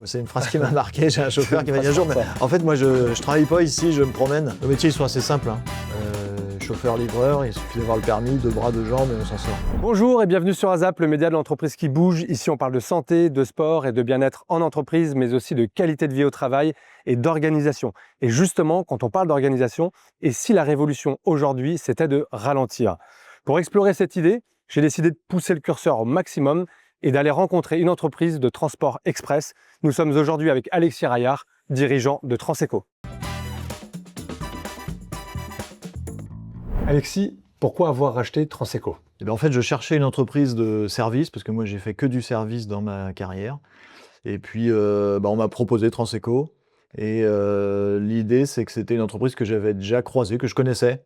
C'est une phrase qui m'a marqué. J'ai un chauffeur qui m'a dit un jour, mais en fait, moi, je travaille pas ici, je me promène. Nos métiers, ils sont assez simples. Chauffeur-livreur, il suffit d'avoir le permis, 2 bras, 2 jambes, et on s'en sort. Bonjour et bienvenue sur ASAP, le média de l'entreprise qui bouge. Ici, on parle de santé, de sport et de bien-être en entreprise, mais aussi de qualité de vie au travail et d'organisation. Et justement, quand on parle d'organisation, et si la révolution aujourd'hui, c'était de ralentir? Pour explorer cette idée, j'ai décidé de pousser le curseur au maximum et d'aller rencontrer une entreprise de transport express. Nous sommes aujourd'hui avec Alexis Raillard, dirigeant de Transeco. Alexis, pourquoi avoir racheté Transeco? Eh bien, en fait, je cherchais une entreprise de service, parce que moi, j'ai fait que du service dans ma carrière. Et puis, on m'a proposé Transeco. Et l'idée, c'est que c'était une entreprise que j'avais déjà croisée, que je connaissais,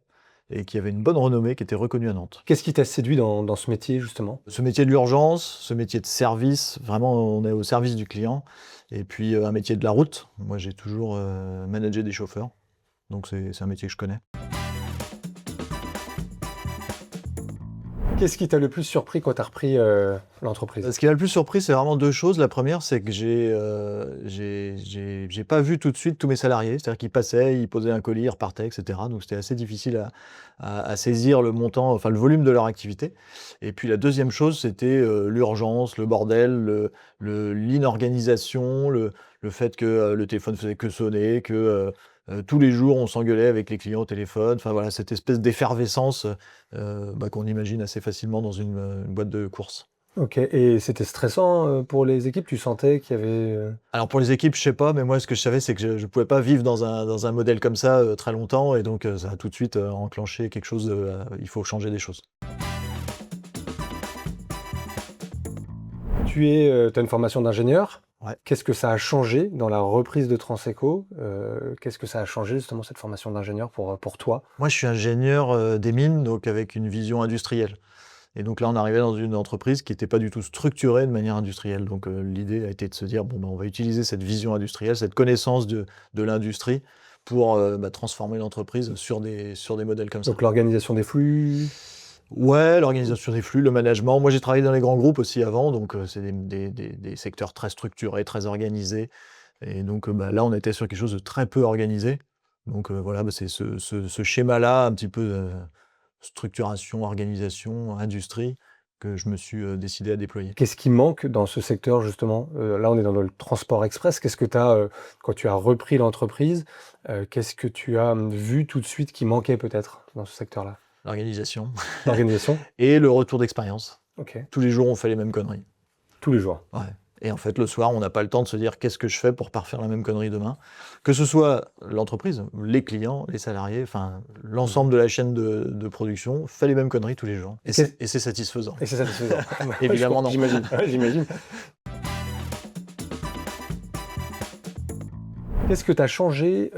et qui avait une bonne renommée, qui était reconnue à Nantes. Qu'est-ce qui t'a séduit dans ce métier, justement? Ce métier de l'urgence, ce métier de service, vraiment, on est au service du client. Et puis, un métier de la route. Moi, j'ai toujours managé des chauffeurs. Donc, c'est un métier que je connais. Qu'est-ce qui t'a le plus surpris quand tu as repris l'entreprise? Ce qui m'a le plus surpris, c'est vraiment 2 choses. La première, c'est que j'ai pas vu tout de suite tous mes salariés. C'est-à-dire qu'ils passaient, ils posaient un colis, ils repartaient, etc. Donc c'était assez difficile à saisir le montant, enfin le volume de leur activité. Et puis la deuxième chose, c'était l'urgence, le bordel, l'inorganisation, le fait que le téléphone faisait que sonner, que tous les jours on s'engueulait avec les clients au téléphone. Enfin voilà, cette espèce d'effervescence qu'on imagine assez facilement dans une boîte de courses. Ok, et c'était stressant pour les équipes? Tu sentais qu'il y avait... Alors pour les équipes, je sais pas, mais moi ce que je savais, c'est que je pouvais pas vivre dans un modèle comme ça très longtemps, et donc ça a tout de suite enclenché quelque chose de... il faut changer des choses. Tu as une formation d'ingénieur. Ouais. Qu'est-ce que ça a changé dans la reprise de Transeco? Qu'est-ce que ça a changé justement cette formation d'ingénieur pour toi? Moi je suis ingénieur des mines, donc avec une vision industrielle. Et donc là, on arrivait dans une entreprise qui n'était pas du tout structurée de manière industrielle. Donc l'idée a été de se dire, on va utiliser cette vision industrielle, cette connaissance de l'industrie pour transformer l'entreprise sur des modèles comme ça. Donc l'organisation des flux? Ouais, l'organisation des flux, le management. Moi, j'ai travaillé dans les grands groupes aussi avant, donc c'est des secteurs très structurés, très organisés. Et donc là, on était sur quelque chose de très peu organisé. Donc c'est ce schéma-là, un petit peu structuration, organisation, industrie, que je me suis décidé à déployer. Qu'est-ce qui manque dans ce secteur justement? Là, on est dans le transport express. Qu'est-ce que tu as, quand tu as repris l'entreprise, qu'est-ce que tu as vu tout de suite qui manquait peut-être dans ce secteur-là? L'organisation L'organisation? et le retour d'expérience. Ok. Tous les jours, on fait les mêmes conneries. Tous les jours. Ouais. Et en fait, le soir, on n'a pas le temps de se dire qu'est-ce que je fais pour pas refaire la même connerie demain. Que ce soit l'entreprise, les clients, les salariés, enfin l'ensemble de la chaîne de production fait les mêmes conneries tous les jours. Et c'est satisfaisant. Et c'est satisfaisant. Évidemment, non. J'imagine. Ouais, j'imagine. Qu'est-ce que tu as changé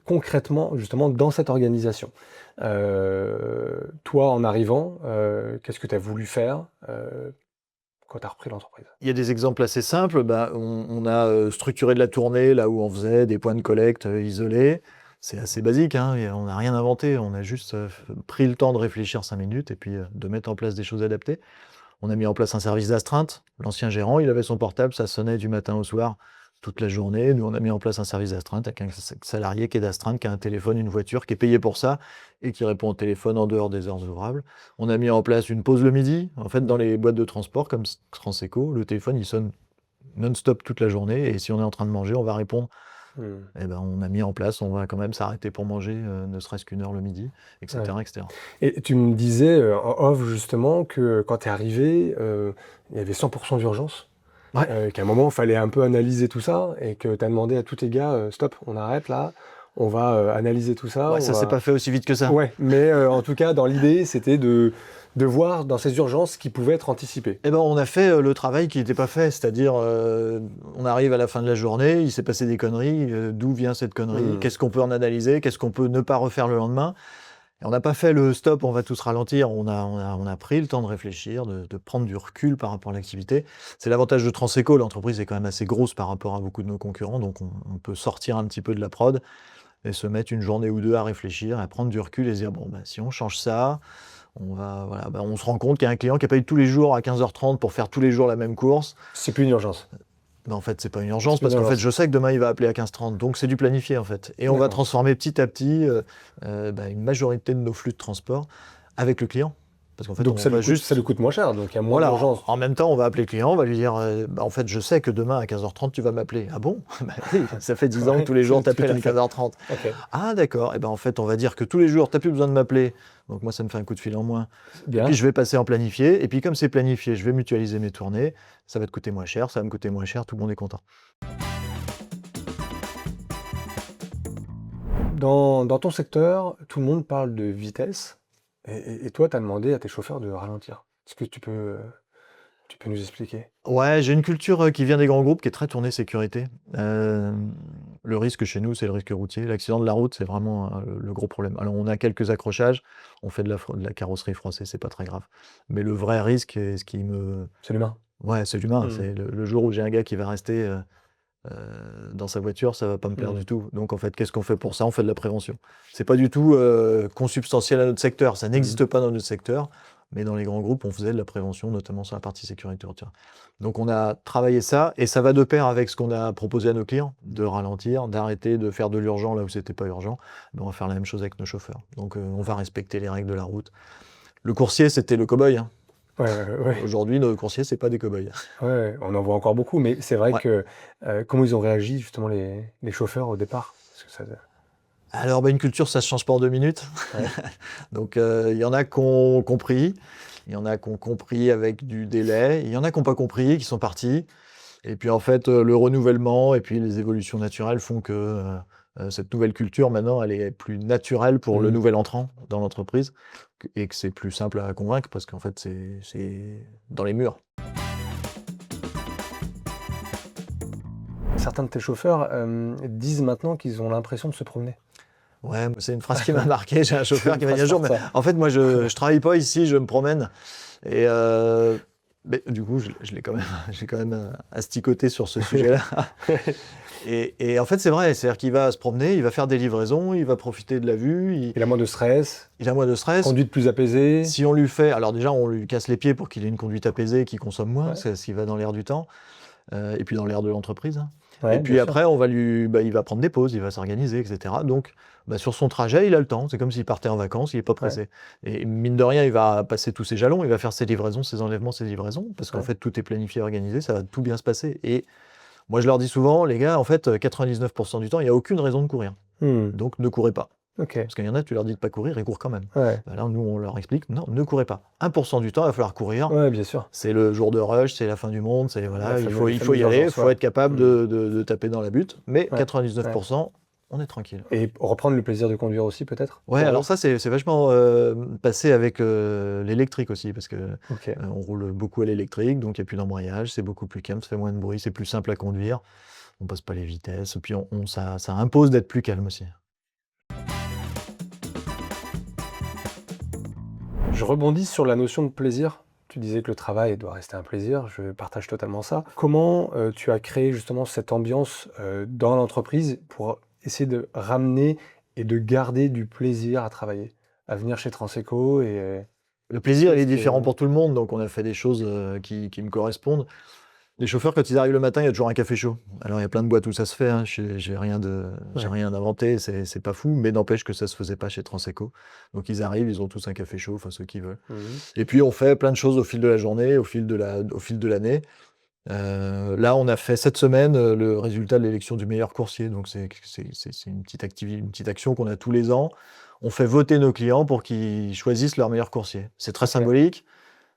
concrètement justement dans cette organisation? Toi, en arrivant, qu'est-ce que tu as voulu faire quand tu as repris l'entreprise? Il y a des exemples assez simples. On a structuré de la tournée là où on faisait des points de collecte isolés. C'est assez basique, hein, et on n'a rien inventé. On a juste pris le temps de réfléchir 5 minutes et puis de mettre en place des choses adaptées. On a mis en place un service d'astreinte. L'ancien gérant, il avait son portable, ça sonnait du matin au soir toute la journée. Nous, on a mis en place un service d'astreinte avec un salarié qui est d'astreinte, qui a un téléphone, une voiture, qui est payé pour ça et qui répond au téléphone en dehors des heures ouvrables. On a mis en place une pause le midi. En fait, dans les boîtes de transport comme Transeco, le téléphone, il sonne non-stop toute la journée, et si on est en train de manger, on va répondre. On a mis en place, on va quand même s'arrêter pour manger, ne serait-ce qu'une heure le midi, etc. Ouais. etc. Et tu me disais en off justement que quand tu es arrivé, il y avait 100% d'urgence. Ouais. Qu'à un moment, il fallait un peu analyser tout ça et que tu as demandé à tous tes gars, stop, on arrête là, on va analyser tout ça. Ouais, ça s'est pas fait aussi vite que ça. Ouais, mais en tout cas, dans l'idée, c'était de voir dans ces urgences ce qui pouvait être anticipé. On a fait le travail qui n'était pas fait, c'est-à-dire on arrive à la fin de la journée, il s'est passé des conneries, d'où vient cette connerie, qu'est-ce qu'on peut en analyser, qu'est-ce qu'on peut ne pas refaire le lendemain. Et on n'a pas fait le stop, on va tous ralentir, on a pris le temps de réfléchir, de prendre du recul par rapport à l'activité. C'est l'avantage de Transeco, l'entreprise est quand même assez grosse par rapport à beaucoup de nos concurrents, donc on peut sortir un petit peu de la prod et se mettre une journée ou deux à réfléchir, à prendre du recul et se dire si on change ça, on se rend compte qu'il y a un client qui n'a pas eu tous les jours à 15h30 pour faire tous les jours la même course. C'est plus une urgence. Ben, en fait, c'est pas une urgence C'est pas parce une qu'en fait, urgence. je sais que demain il va appeler à 15h30, donc c'est du planifié en fait. Et on va D'accord. transformer petit à petit une majorité de nos flux de transport avec le client. Parce qu'en fait, Donc on va ça juste. lui coûte moins cher, donc il y a moins Voilà, d'urgence. en même temps, on va appeler le client, on va lui dire bah, en fait, je sais que demain à 15h30, tu vas m'appeler. Ah bon? Bah oui, ça fait 10 ans que tous les jours, tu appelles à 15h30. Ok, Ah d'accord, et ben en fait, on va dire que tous les jours, tu n'as plus besoin de m'appeler. Donc moi, ça me fait un coup de fil en moins. Et bien. puis, je vais passer en planifié. Et puis, comme c'est planifié, je vais mutualiser mes tournées. Ça va te coûter moins cher, ça va me coûter moins cher, tout le monde est content. Dans ton secteur, tout le monde parle de vitesse, et toi, tu as demandé à tes chauffeurs de ralentir. Est-ce que tu peux nous expliquer? Ouais, j'ai une culture qui vient des grands groupes qui est très tournée sécurité. Le risque chez nous, c'est le risque routier. L'accident de la route, c'est vraiment le gros problème. Alors, on a quelques accrochages, on fait de la carrosserie froissée, c'est pas très grave. Mais le vrai risque, et ce qui me. C'est l'humain. Ouais, c'est l'humain. Mm. C'est le jour où j'ai un gars qui va rester dans sa voiture, ça va pas me plaire Mm. du tout. Donc, en fait, qu'est-ce qu'on fait pour ça? On fait de la prévention. C'est pas du tout consubstantiel à notre secteur. Ça n'existe pas dans notre secteur. Mais dans les grands groupes, on faisait de la prévention, notamment sur la partie sécurité routière. Donc on a travaillé ça, et ça va de pair avec ce qu'on a proposé à nos clients, de ralentir, d'arrêter de faire de l'urgent là où c'était pas urgent. Mais on va faire la même chose avec nos chauffeurs. Donc on va respecter les règles de la route. Le coursier, c'était le cow-boy. Hein. Ouais. Aujourd'hui, nos coursiers, c'est pas des cow-boys. Ouais, on en voit encore beaucoup, mais c'est vrai Ouais. que comment ils ont réagi justement les chauffeurs au départ? Parce que ça... Alors, une culture, ça se change pas en 2 minutes. Ouais. Donc, il y en a qui ont compris, il y en a qui ont compris avec du délai, il y en a qui n'ont pas compris, qui sont partis. Et puis, en fait, le renouvellement et puis les évolutions naturelles font que cette nouvelle culture, maintenant, elle est plus naturelle pour le nouvel entrant dans l'entreprise et que c'est plus simple à convaincre parce qu'en fait, c'est dans les murs. Certains de tes chauffeurs disent maintenant qu'ils ont l'impression de se promener. Ouais, c'est une phrase qui m'a marqué. J'ai un chauffeur C'est qui une m'a dit un phrase jour, mais forte, ça. en fait, moi, je travaille pas ici, je me promène. Et mais, du coup, je l'ai quand même asticoté sur ce sujet-là. Et en fait, c'est vrai, c'est-à-dire qu'il va se promener, il va faire des livraisons, il va profiter de la vue, Il a moins de stress, il a moins de stress. conduite plus apaisée. Si on lui fait, alors déjà, on lui casse les pieds pour qu'il ait une conduite apaisée et qu'il consomme moins, Ouais. c'est ce qui va dans l'air du temps, et puis dans l'air de l'entreprise. Hein. Ouais, Et puis bien sûr. après, on va il va prendre des pauses, il va s'organiser, etc. Donc, sur son trajet, il a le temps. C'est comme s'il partait en vacances, il n'est pas pressé. Et mine de rien, il va passer tous ses jalons, il va faire ses livraisons, ses enlèvements, ses livraisons, parce qu'en Ouais. fait, tout est planifié, organisé, ça va tout bien se passer. Et moi, je leur dis souvent, les gars, en fait, 99% du temps, il n'y a aucune raison de courir. Donc, ne courez pas. Ok. Parce qu'il y en a, tu leur dis de ne pas courir, ils courent quand même. Ouais. Là, nous, on leur explique, non, ne courez pas. 1% du temps, il va falloir courir. Ouais, bien sûr. C'est le jour de rush, c'est la fin du monde, c'est voilà, il faut y fameuse aller, il urgence, faut ouais. être capable de taper dans la butte. Mais Ouais, 99%, on est tranquille. Et reprendre le plaisir de conduire aussi, peut-être? Ouais, pour alors eux ça, c'est vachement passé avec l'électrique aussi, parce que Ok. on roule beaucoup à l'électrique, donc il n'y a plus d'embrayage, c'est beaucoup plus calme, ça fait moins de bruit, c'est plus simple à conduire, on passe pas les vitesses, et puis ça impose d'être plus calme aussi. Je rebondis sur la notion de plaisir. Tu disais que le travail doit rester un plaisir, je partage totalement ça. Comment tu as créé justement cette ambiance dans l'entreprise pour essayer de ramener et de garder du plaisir à travailler, à venir chez Transeco et... Le plaisir, il est Qu'est-ce que- différent pour tout le monde, donc on a fait des choses qui me correspondent. Les chauffeurs, quand ils arrivent le matin, il y a toujours un café chaud. Alors, il y a plein de boîtes où ça se fait, hein. J'ai rien inventé, c'est pas fou, mais n'empêche que ça se faisait pas chez Transeco. Donc, ils arrivent, ils ont tous un café chaud, enfin ceux qui veulent. Et puis, on fait plein de choses au fil de la journée, au fil de l'année. Là, on a fait cette semaine le résultat de l'élection du meilleur coursier. Donc, c'est une petite action qu'on a tous les ans. On fait voter nos clients pour qu'ils choisissent leur meilleur coursier. C'est très symbolique.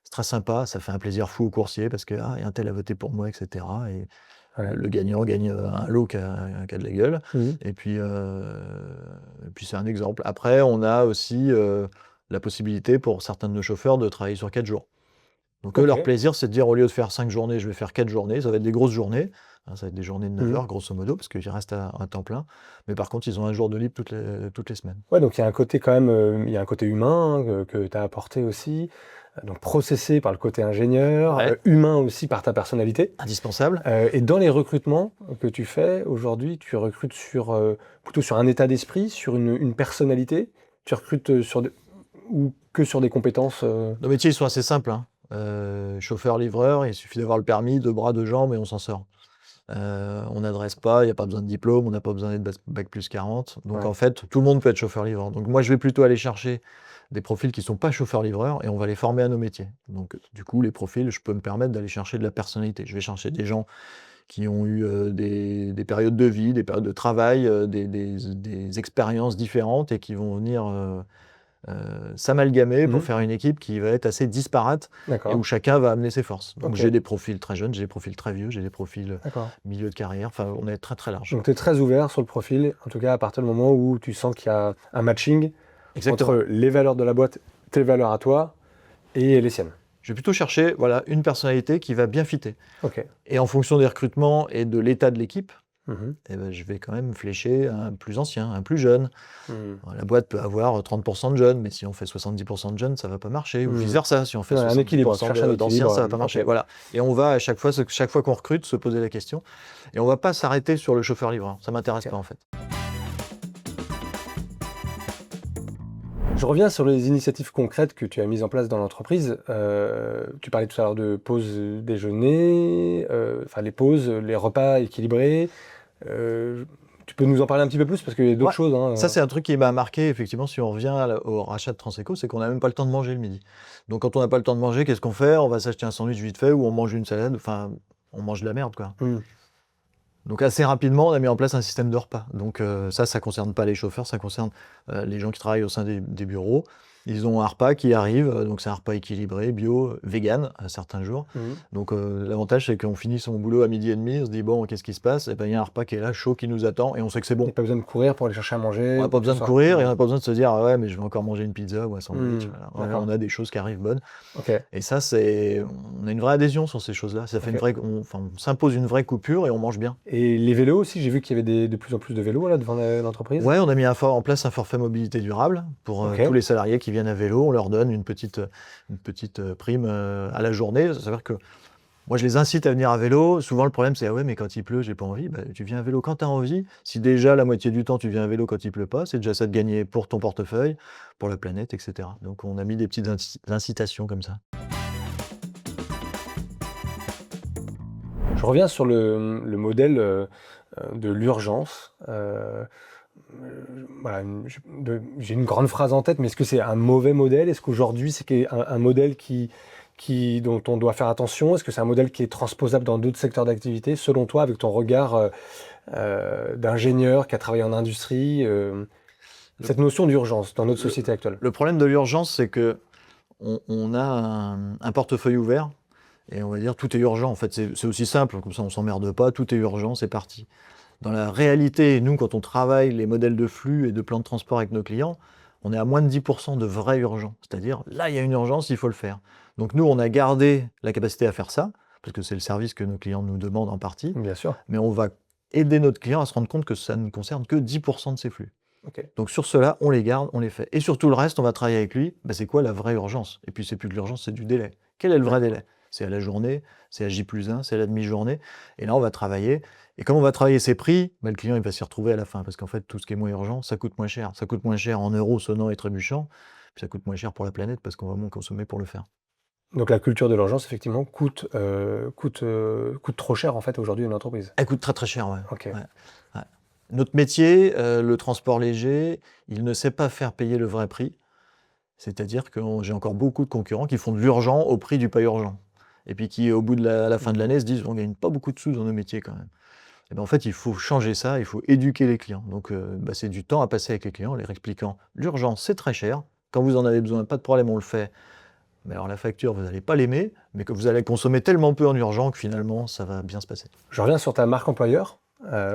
C'est très sympa, ça fait un plaisir fou au coursier parce que un tel a voté pour moi, etc. Et Ouais. le gagnant gagne un lot qui a de la gueule. Mhm. Et puis c'est un exemple. Après, on a aussi la possibilité pour certains de nos chauffeurs de travailler sur 4 jours. Donc eux, leur Ok. plaisir, c'est de dire au lieu de faire 5 journées, je vais faire 4 journées. Ça va être des grosses journées. Hein, ça va être des journées de 9 heures, grosso modo, parce qu'ils restent à temps plein. Mais par contre, ils ont un jour de libre toutes les semaines. Ouais, donc il y a un côté quand même, il y a un côté humain que tu as apporté aussi, donc processé par le côté ingénieur, Ouais. humain aussi par ta personnalité. Indispensable. Et dans les recrutements que tu fais aujourd'hui, tu recrutes plutôt sur un état d'esprit, sur une personnalité, tu recrutes ou que sur des compétences Nos métiers, ils sont assez simples. Hein. Chauffeur-livreur, il suffit d'avoir le permis, 2 bras, 2 jambes et on s'en sort. On n'adresse pas, il n'y a pas besoin de diplôme, on n'a pas besoin d'être bac plus 40. Donc Ouais. en fait, tout le monde peut être chauffeur-livreur. Donc moi, je vais plutôt aller chercher des profils qui ne sont pas chauffeurs-livreurs et on va les former à nos métiers. Donc du coup, les profils, je peux me permettre d'aller chercher de la personnalité. Je vais chercher des gens qui ont eu des périodes de vie, des périodes de travail, des expériences différentes et qui vont venir s'amalgamer pour faire une équipe qui va être assez disparate et D'accord. où chacun va amener ses forces. Donc Ok. j'ai des profils très jeunes, j'ai des profils très vieux, j'ai des profils D'accord. milieu de carrière. Enfin, on est très très large. Donc tu es très ouvert sur le profil, en tout cas à partir du moment où tu sens qu'il y a un matching Exactement. entre les valeurs de la boîte, tes valeurs à toi et les siennes. Je vais plutôt chercher une personnalité qui va bien fitter. Ok. Et en fonction des recrutements et de l'état de l'équipe, Mhm. je vais quand même flécher un plus ancien, un plus jeune. Mhm. La boîte peut avoir 30% de jeunes, mais si on fait 70% de jeunes, ça ne va pas marcher. Ou vice-versa, si on fait un équilibre, 70% cherche un d'anciens, équilibre. ça ne va pas marcher. Ok. Voilà. Et on va, à chaque fois qu'on recrute, se poser la question. Et on ne va pas s'arrêter sur le chauffeur-livreur. Ça ne m'intéresse pas, en fait. Je reviens sur les initiatives concrètes que tu as mises en place dans l'entreprise. Tu parlais tout à l'heure de pause déjeuner, les pauses, les repas équilibrés. Tu peux nous en parler un petit peu plus parce qu'il y a d'autres choses. Hein. Ça, c'est un truc qui m'a marqué, effectivement, si on revient au rachat de Transeco, c'est qu'on n'a même pas le temps de manger le midi. Donc, quand on n'a pas le temps de manger, qu'est-ce qu'on fait? On va s'acheter un sandwich vite fait ou on mange une salade. Enfin, on mange de la merde, quoi. Donc, assez rapidement, on a mis en place un système de repas. Donc, ça ne concerne pas les chauffeurs, ça concerne les gens qui travaillent au sein des bureaux. Ils ont un repas qui arrive, donc c'est un repas équilibré, bio, vegan, à certains jours. Donc l'avantage, c'est qu'on finit son boulot à 12h30, on se dit, bon, qu'est-ce qui se passe? Et ben, il y a un repas qui est là, chaud, qui nous attend, et on sait que c'est bon. Il n'y a pas besoin de courir pour aller chercher à manger. On n'a pas besoin de courir, et on n'a pas besoin de se dire, ah ouais, mais je vais encore manger une pizza ou un sandwich. Voilà. On a des choses qui arrivent bonnes. Okay. Et ça, on a une vraie adhésion sur ces choses-là. Ça fait on s'impose une vraie coupure et on mange bien. Et les vélos aussi, j'ai vu qu'il y avait de plus en plus de vélos là, devant l'entreprise. Ouais, on a mis en place un forfait mobilité durable pour tous les salariés qui viennent à vélo. On leur donne une petite prime à la journée. Ça veut dire que moi, je les incite à venir à vélo. Souvent, le problème, c'est ah ouais, mais quand il pleut, j'ai pas envie. Bah, tu viens à vélo quand tu as envie. Si déjà la moitié du temps, tu viens à vélo quand il pleut pas, c'est déjà ça de gagner pour ton portefeuille, pour la planète, etc. Donc, on a mis des petites incitations comme ça. Je reviens sur le modèle de l'urgence. J'ai une grande phrase en tête, mais est-ce que c'est un mauvais modèle? Est-ce qu'aujourd'hui, c'est un modèle dont on doit faire attention? Est-ce que c'est un modèle qui est transposable dans d'autres secteurs d'activité? Selon toi, avec ton regard d'ingénieur qui a travaillé en industrie, cette notion d'urgence dans notre société actuelle? Le problème de l'urgence, c'est que on a un portefeuille ouvert et on va dire tout est urgent. En fait, c'est aussi simple, comme ça on s'emmerde pas, tout est urgent, c'est parti. Dans la réalité, nous, quand on travaille les modèles de flux et de plans de transport avec nos clients, on est à moins de 10% de vrai urgent. C'est-à-dire, là, il y a une urgence, il faut le faire. Donc nous, on a gardé la capacité à faire ça, parce que c'est le service que nos clients nous demandent en partie. Bien sûr. Mais on va aider notre client à se rendre compte que ça ne concerne que 10% de ses flux. Okay. Donc sur cela, on les garde, on les fait. Et sur tout le reste, on va travailler avec lui. C'est quoi la vraie urgence? Et puis c'est plus de l'urgence, c'est du délai. Quel est le vrai délai? C'est à la journée, c'est à J+1, c'est à la demi-journée. Et là, on va travailler. Et comme on va travailler ses prix, le client il va s'y retrouver à la fin. Parce qu'en fait, tout ce qui est moins urgent, ça coûte moins cher. Ça coûte moins cher en euros sonnants et trébuchants. Puis ça coûte moins cher pour la planète parce qu'on va moins consommer pour le faire. Donc la culture de l'urgence, effectivement, coûte trop cher en fait aujourd'hui à une entreprise. Elle coûte très très cher, ouais. Okay. Ouais. Notre métier, le transport léger, il ne sait pas faire payer le vrai prix. C'est-à-dire que j'ai encore beaucoup de concurrents qui font de l'urgent au prix du pas urgent. Et puis qui, au bout de la fin de l'année, se disent on ne gagne pas beaucoup de sous dans nos métiers quand même. Et bien en fait, il faut changer ça, il faut éduquer les clients. Donc c'est du temps à passer avec les clients, en leur expliquant l'urgence, c'est très cher. Quand vous en avez besoin, pas de problème, on le fait. Mais alors la facture, vous n'allez pas l'aimer, mais que vous allez consommer tellement peu en urgent que finalement, ça va bien se passer. Je reviens sur ta marque employeur.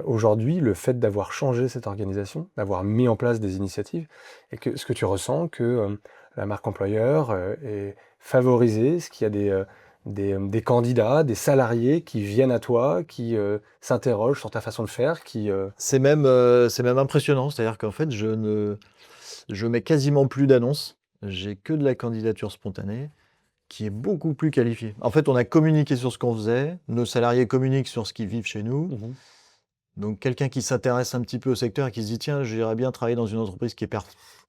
Aujourd'hui, le fait d'avoir changé cette organisation, d'avoir mis en place des initiatives, et que ce que tu ressens que la marque employeur est favorisée, ce qu'il y a des candidats, des salariés qui viennent à toi, qui s'interrogent sur ta façon de faire, C'est même impressionnant, c'est-à-dire qu'en fait, je mets quasiment plus d'annonces, j'ai que de la candidature spontanée, qui est beaucoup plus qualifiée. En fait, on a communiqué sur ce qu'on faisait, nos salariés communiquent sur ce qu'ils vivent chez nous. Donc quelqu'un qui s'intéresse un petit peu au secteur et qui se dit tiens, j'irais bien travailler dans une entreprise qui est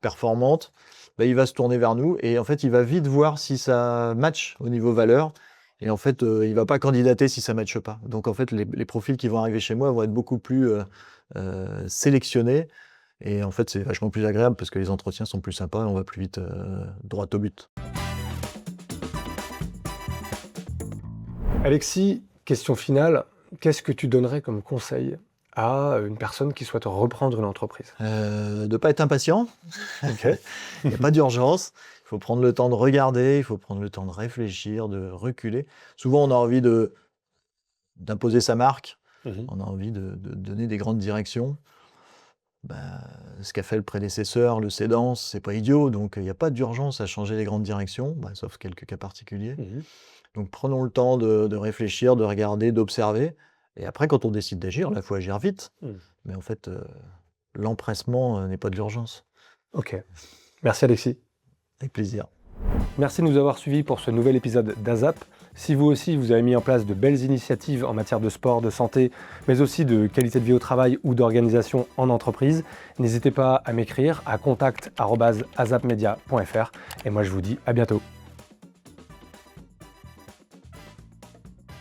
performante, il va se tourner vers nous et en fait il va vite voir si ça match au niveau valeur Et en fait, il ne va pas candidater si ça ne matche pas. Donc en fait, les profils qui vont arriver chez moi vont être beaucoup plus sélectionnés. Et en fait, c'est vachement plus agréable parce que les entretiens sont plus sympas et on va plus vite droit au but. Alexis, question finale, qu'est-ce que tu donnerais comme conseil à une personne qui souhaite reprendre une entreprise? De ne pas être impatient. Ok. Il n'y a pas d'urgence. Il faut prendre le temps de regarder, il faut prendre le temps de réfléchir, de reculer. Souvent, on a envie d'imposer sa marque, on a envie de donner des grandes directions. Ce qu'a fait le prédécesseur, le cédant, c'est pas idiot, donc il n'y a pas d'urgence à changer les grandes directions, sauf quelques cas particuliers. Donc prenons le temps de réfléchir, de regarder, d'observer. Et après, quand on décide d'agir, là, il faut agir vite. Mais en fait, l'empressement n'est pas de l'urgence. Ok. Merci Alexis. Avec plaisir. Merci de nous avoir suivis pour ce nouvel épisode d'ASAP. Si vous aussi, vous avez mis en place de belles initiatives en matière de sport, de santé, mais aussi de qualité de vie au travail ou d'organisation en entreprise, n'hésitez pas à m'écrire à contact@asapmedia.fr. Et moi, je vous dis à bientôt.